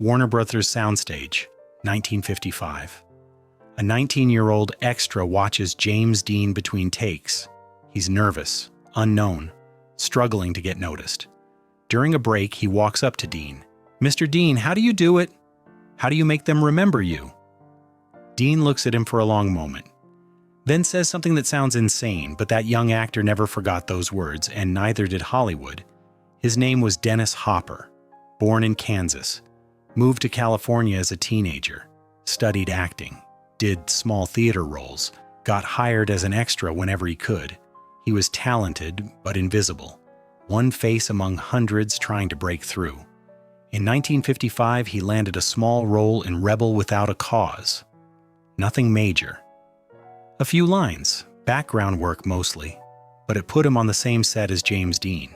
Warner Brothers Soundstage, 1955. A 19-year-old extra watches James Dean between takes. He's nervous, unknown, struggling to get noticed. During a break, he walks up to Dean. "Mr. Dean, how do you do it? How do you make them remember you?" Dean looks at him for a long moment, then says something that sounds insane, but that young actor never forgot those words, and neither did Hollywood. His name was Dennis Hopper, born in Kansas, moved to California as a teenager, studied acting, did small theater roles, got hired as an extra whenever he could. He was talented, but invisible, one face among hundreds trying to break through. In 1955, he landed a small role in Rebel Without a Cause. Nothing major. A few lines, background work mostly, but it put him on the same set as James Dean.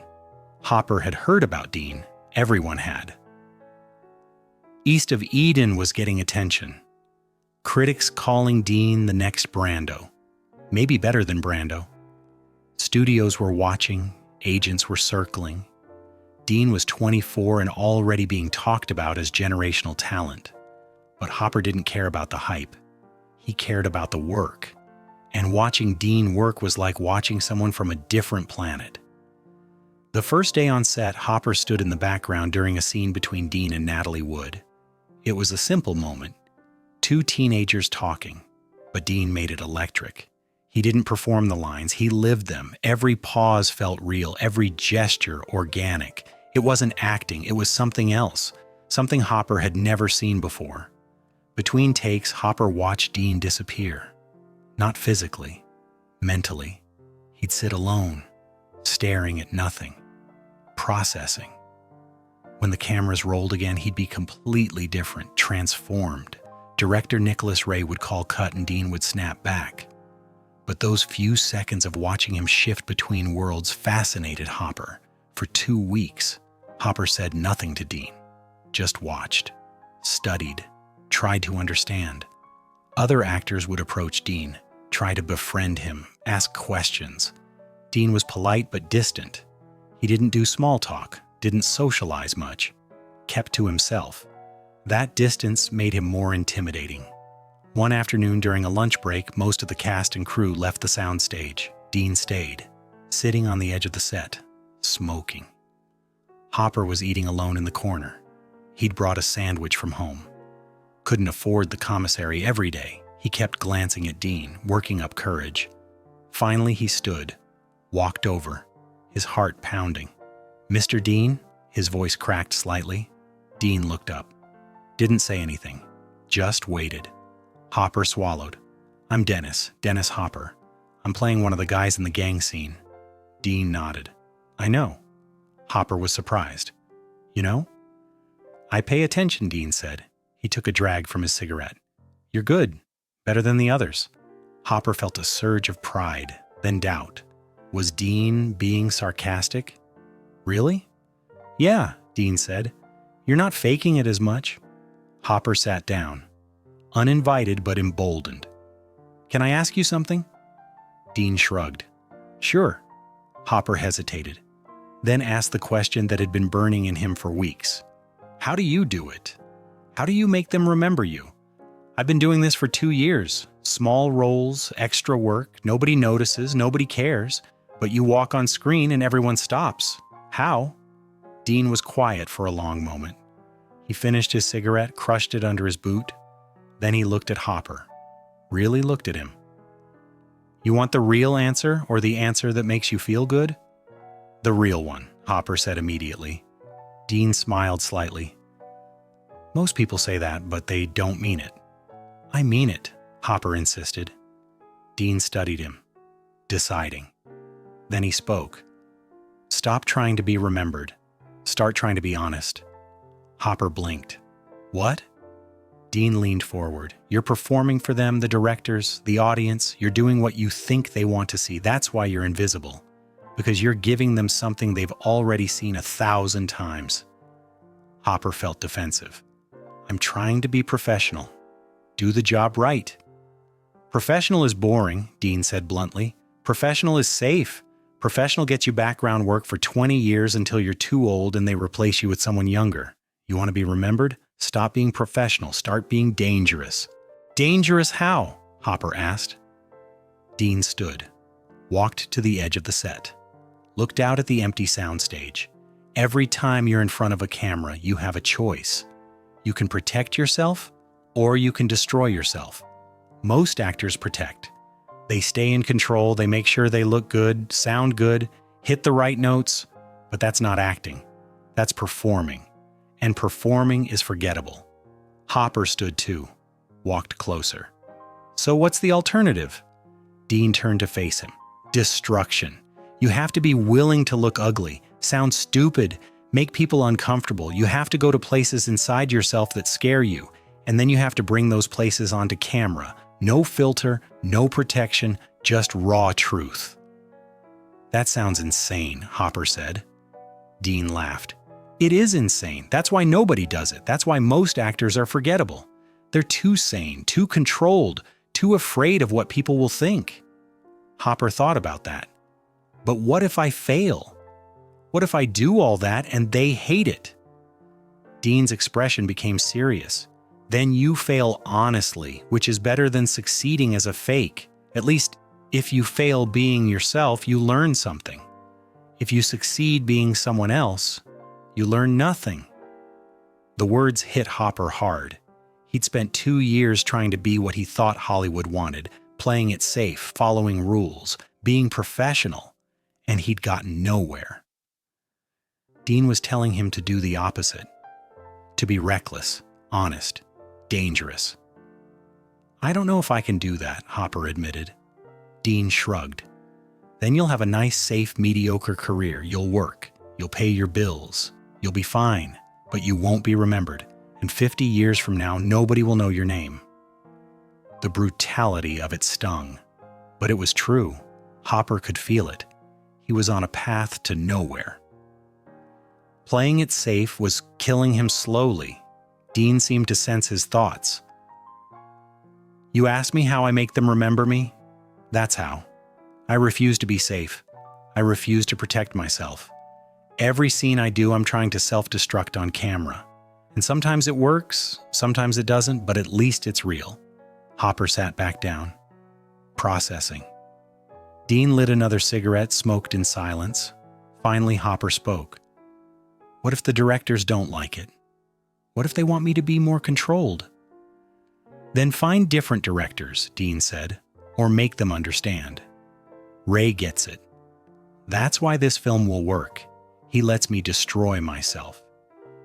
Hopper had heard about Dean. Everyone had. East of Eden was getting attention. Critics calling Dean the next Brando. Maybe better than Brando. Studios were watching, agents were circling. Dean was 24 and already being talked about as generational talent. But Hopper didn't care about the hype. He cared about the work. And watching Dean work was like watching someone from a different planet. The first day on set, Hopper stood in the background during a scene between Dean and Natalie Wood. It was a simple moment. Two teenagers talking, but Dean made it electric. He didn't perform the lines, he lived them. Every pause felt real, every gesture organic. It wasn't acting, it was something else, something Hopper had never seen before. Between takes, Hopper watched Dean disappear. Not physically, mentally. He'd sit alone, staring at nothing, processing. When the cameras rolled again, he'd be completely different, transformed. Director Nicholas Ray would call cut and Dean would snap back. But those few seconds of watching him shift between worlds fascinated Hopper. For 2 weeks, Hopper said nothing to Dean, just watched, studied, tried to understand. Other actors would approach Dean, try to befriend him, ask questions. Dean was polite but distant. He didn't do small talk, didn't socialize much, kept to himself. That distance made him more intimidating. One afternoon during a lunch break, most of the cast and crew left the soundstage. Dean stayed, sitting on the edge of the set, smoking. Hopper was eating alone in the corner. He'd brought a sandwich from home. Couldn't afford the commissary every day. He kept glancing at Dean, working up courage. Finally, he stood, walked over, his heart pounding. "Mr. Dean?" His voice cracked slightly. Dean looked up. Didn't say anything, just waited. Hopper swallowed. "I'm Dennis Hopper. I'm playing one of the guys in the gang scene." Dean nodded. "I know." Hopper was surprised. "You know?" "I pay attention," Dean said. He took a drag from his cigarette. "You're good. Better than the others." Hopper felt a surge of pride, then doubt. Was Dean being sarcastic? "Really?" "Yeah," Dean said. "You're not faking it as much." Hopper sat down, uninvited but emboldened. "Can I ask you something?" Dean shrugged. "Sure." Hopper hesitated, then asked the question that had been burning in him for weeks. "How do you do it? How do you make them remember you? I've been doing this for 2 years. Small roles, extra work, nobody notices, nobody cares, but you walk on screen and everyone stops. How?" Dean was quiet for a long moment. He finished his cigarette, crushed it under his boot. Then he looked at Hopper. Really looked at him. "You want the real answer or the answer that makes you feel good?" "The real one," Hopper said immediately. Dean smiled slightly. "Most people say that, but they don't mean it." "I mean it," Hopper insisted. Dean studied him, deciding. Then he spoke. "Stop trying to be remembered. Start trying to be honest." Hopper blinked. "What?" Dean leaned forward. "You're performing for them, the directors, the audience. You're doing what you think they want to see. That's why you're invisible. Because you're giving them something they've already seen 1,000 times. Hopper felt defensive. "I'm trying to be professional. Do the job right." "Professional is boring," Dean said bluntly. "Professional is safe. Professional gets you background work for 20 years until you're too old and they replace you with someone younger. You want to be remembered? Stop being professional, start being dangerous. Dangerous how? Hopper asked. Dean stood, walked to the edge of the set, looked out at the empty soundstage. Every time you're in front of a camera, you have a choice. You can protect yourself, or you can destroy yourself. Most actors protect. They stay in control, they make sure they look good, sound good, hit the right notes, but that's not acting. That's performing. And performing is forgettable. Hopper stood too, walked closer. So what's the alternative? Dean turned to face him. Destruction. You have to be willing to look ugly, sound stupid, make people uncomfortable. You have to go to places inside yourself that scare you, and then you have to bring those places onto camera. No filter, no protection, just raw truth. That sounds insane, Hopper said. Dean laughed. It is insane. That's why nobody does it. That's why most actors are forgettable. They're too sane, too controlled, too afraid of what people will think. Hopper thought about that. But what if I fail? What if I do all that and they hate it? Dean's expression became serious. Then you fail honestly, which is better than succeeding as a fake. At least, if you fail being yourself, you learn something. If you succeed being someone else, you learn nothing. The words hit Hopper hard. He'd spent 2 years trying to be what he thought Hollywood wanted, playing it safe, following rules, being professional, and he'd gotten nowhere. Dean was telling him to do the opposite, to be reckless, honest, dangerous. I don't know if I can do that, Hopper admitted. Dean shrugged. Then you'll have a nice, safe, mediocre career. You'll work. You'll pay your bills. You'll be fine, but you won't be remembered. And 50 years from now, nobody will know your name. The brutality of it stung. But it was true. Hopper could feel it. He was on a path to nowhere. Playing it safe was killing him slowly. Dean seemed to sense his thoughts. You ask me how I make them remember me? That's how. I refuse to be safe. I refuse to protect myself. Every scene I do, I'm trying to self-destruct on camera. And sometimes it works, sometimes it doesn't, but at least it's real. Hopper sat back down, processing. Dean lit another cigarette, smoked in silence. Finally, Hopper spoke. What if the directors don't like it? What if they want me to be more controlled? Then find different directors, Dean said, or make them understand. Ray gets it. That's why this film will work. He lets me destroy myself.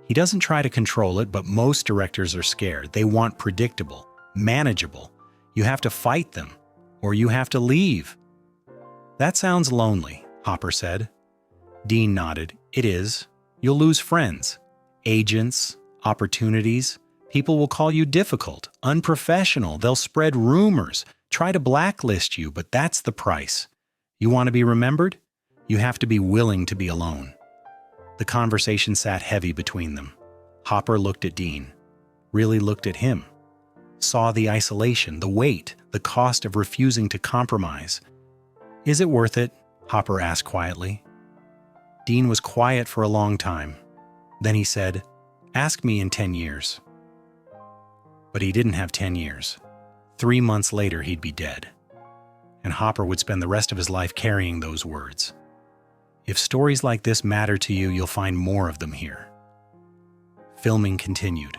He doesn't try to control it, but most directors are scared. They want predictable, manageable. You have to fight them, or you have to leave. That sounds lonely, Hopper said. Dean nodded. It is. You'll lose friends, agents, opportunities. People will call you difficult, unprofessional. They'll spread rumors, try to blacklist you, but that's the price. You want to be remembered? You have to be willing to be alone. The conversation sat heavy between them. Hopper looked at Dean, really looked at him, saw the isolation, the weight, the cost of refusing to compromise. Is it worth it? Hopper asked quietly. Dean was quiet for a long time. Then he said, ask me in 10 years. But he didn't have 10 years. 3 months later, he'd be dead. And Hopper would spend the rest of his life carrying those words. If stories like this matter to you, you'll find more of them here. Filming continued.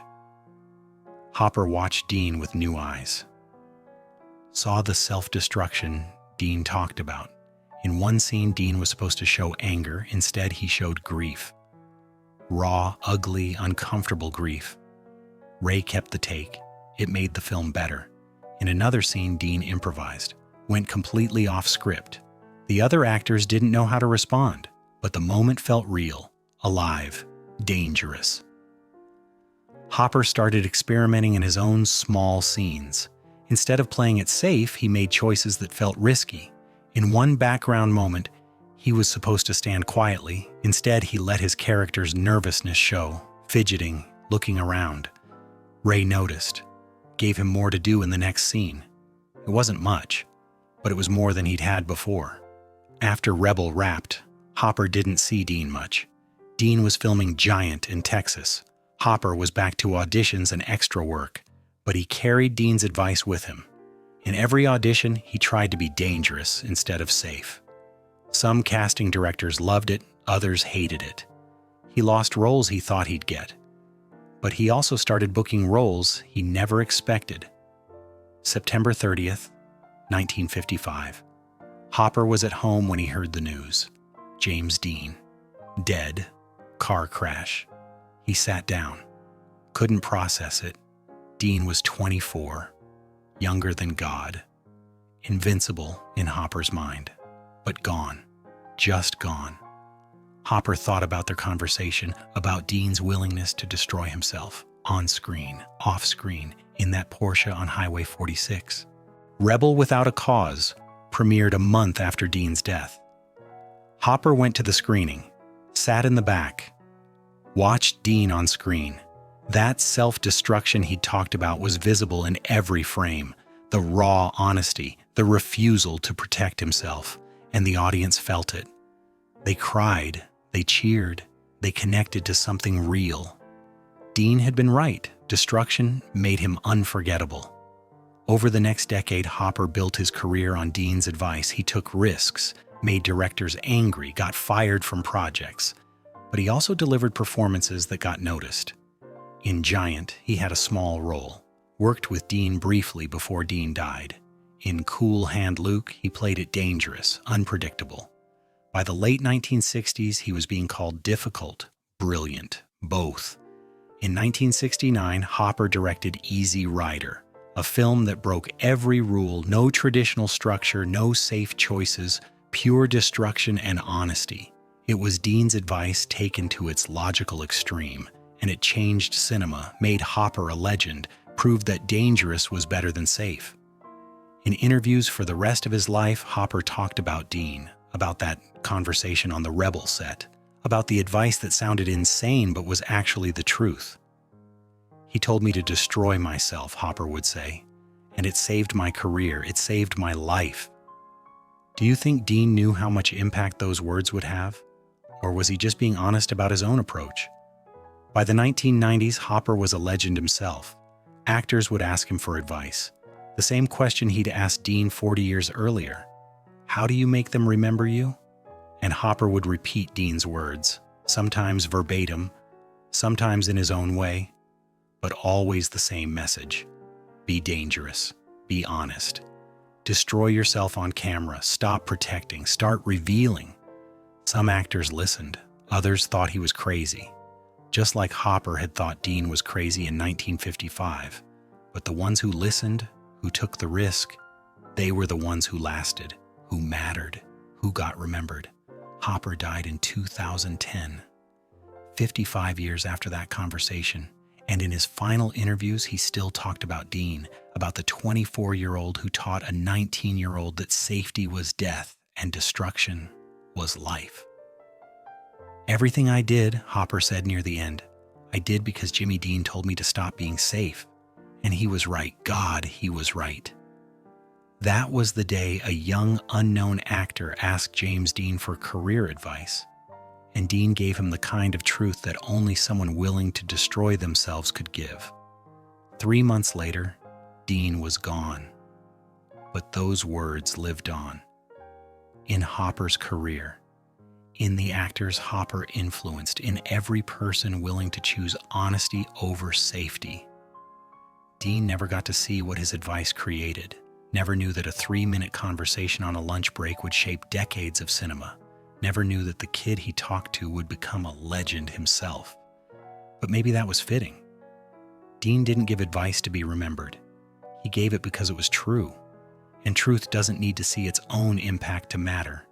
Hopper watched Dean with new eyes. Saw the self-destruction Dean talked about. In one scene, Dean was supposed to show anger. Instead, he showed grief. Raw, ugly, uncomfortable grief. Ray kept the take. It made the film better. In another scene, Dean improvised, went completely off script. The other actors didn't know how to respond, but the moment felt real, alive, dangerous. Hopper started experimenting in his own small scenes. Instead of playing it safe, he made choices that felt risky. In one background moment, he was supposed to stand quietly. Instead, he let his character's nervousness show, fidgeting, looking around. Ray noticed, gave him more to do in the next scene. It wasn't much, but it was more than he'd had before. After Rebel wrapped, Hopper didn't see Dean much. Dean was filming Giant in Texas. Hopper was back to auditions and extra work, but he carried Dean's advice with him. In every audition, he tried to be dangerous instead of safe. Some casting directors loved it, others hated it. He lost roles he thought he'd get, but he also started booking roles he never expected. September 30th, 1955. Hopper was at home when he heard the news. James Dean, dead, car crash. He sat down, couldn't process it. Dean was 24, younger than God, invincible in Hopper's mind, but gone, just gone. Hopper thought about their conversation, about Dean's willingness to destroy himself, on screen, off screen, in that Porsche on Highway 46. Rebel Without a Cause premiered a month after Dean's death. Hopper went to the screening, sat in the back, watched Dean on screen. That self-destruction he talked about was visible in every frame, the raw honesty, the refusal to protect himself, and the audience felt it. They cried, they cheered, they connected to something real. Dean had been right. Destruction made him unforgettable. Over the next decade, Hopper built his career on Dean's advice. He took risks, made directors angry, got fired from projects, but he also delivered performances that got noticed. In Giant, he had a small role, worked with Dean briefly before Dean died. In Cool Hand Luke, he played it dangerous, unpredictable. By the late 1960s, he was being called difficult, brilliant, both. In 1969, Hopper directed Easy Rider, a film that broke every rule, no traditional structure, no safe choices, pure destruction and honesty. It was Dean's advice taken to its logical extreme, and it changed cinema, made Hopper a legend, proved that dangerous was better than safe. In interviews for the rest of his life, Hopper talked about Dean, about that conversation on the Rebel set, about the advice that sounded insane but was actually the truth. He told me to destroy myself, Hopper would say, and it saved my career, it saved my life. Do you think Dean knew how much impact those words would have? Or was he just being honest about his own approach? By the 1990s, Hopper was a legend himself. Actors would ask him for advice. The same question he'd asked Dean 40 years earlier. How do you make them remember you? And Hopper would repeat Dean's words, sometimes verbatim, sometimes in his own way, but always the same message. Be dangerous. Be honest. Destroy yourself on camera. Stop protecting. Start revealing. Some actors listened. Others thought he was crazy. Just like Hopper had thought Dean was crazy in 1955. But the ones who listened, who took the risk, they were the ones who lasted, who mattered, who got remembered. Hopper died in 2010, 55 years after that conversation. And in his final interviews, he still talked about Dean, about the 24-year-old who taught a 19-year-old that safety was death and destruction was life. Everything I did, Hopper said near the end, I did because Jimmy Dean told me to stop being safe. And he was right. God, he was right. That was the day a young, unknown actor asked James Dean for career advice. And Dean gave him the kind of truth that only someone willing to destroy themselves could give. 3 months later, Dean was gone. But those words lived on. In Hopper's career, in the actors Hopper influenced, in every person willing to choose honesty over safety. Dean never got to see what his advice created, never knew that a 3-minute conversation on a lunch break would shape decades of cinema. Never knew that the kid he talked to would become a legend himself. But maybe that was fitting. Dean didn't give advice to be remembered. He gave it because it was true. And truth doesn't need to see its own impact to matter.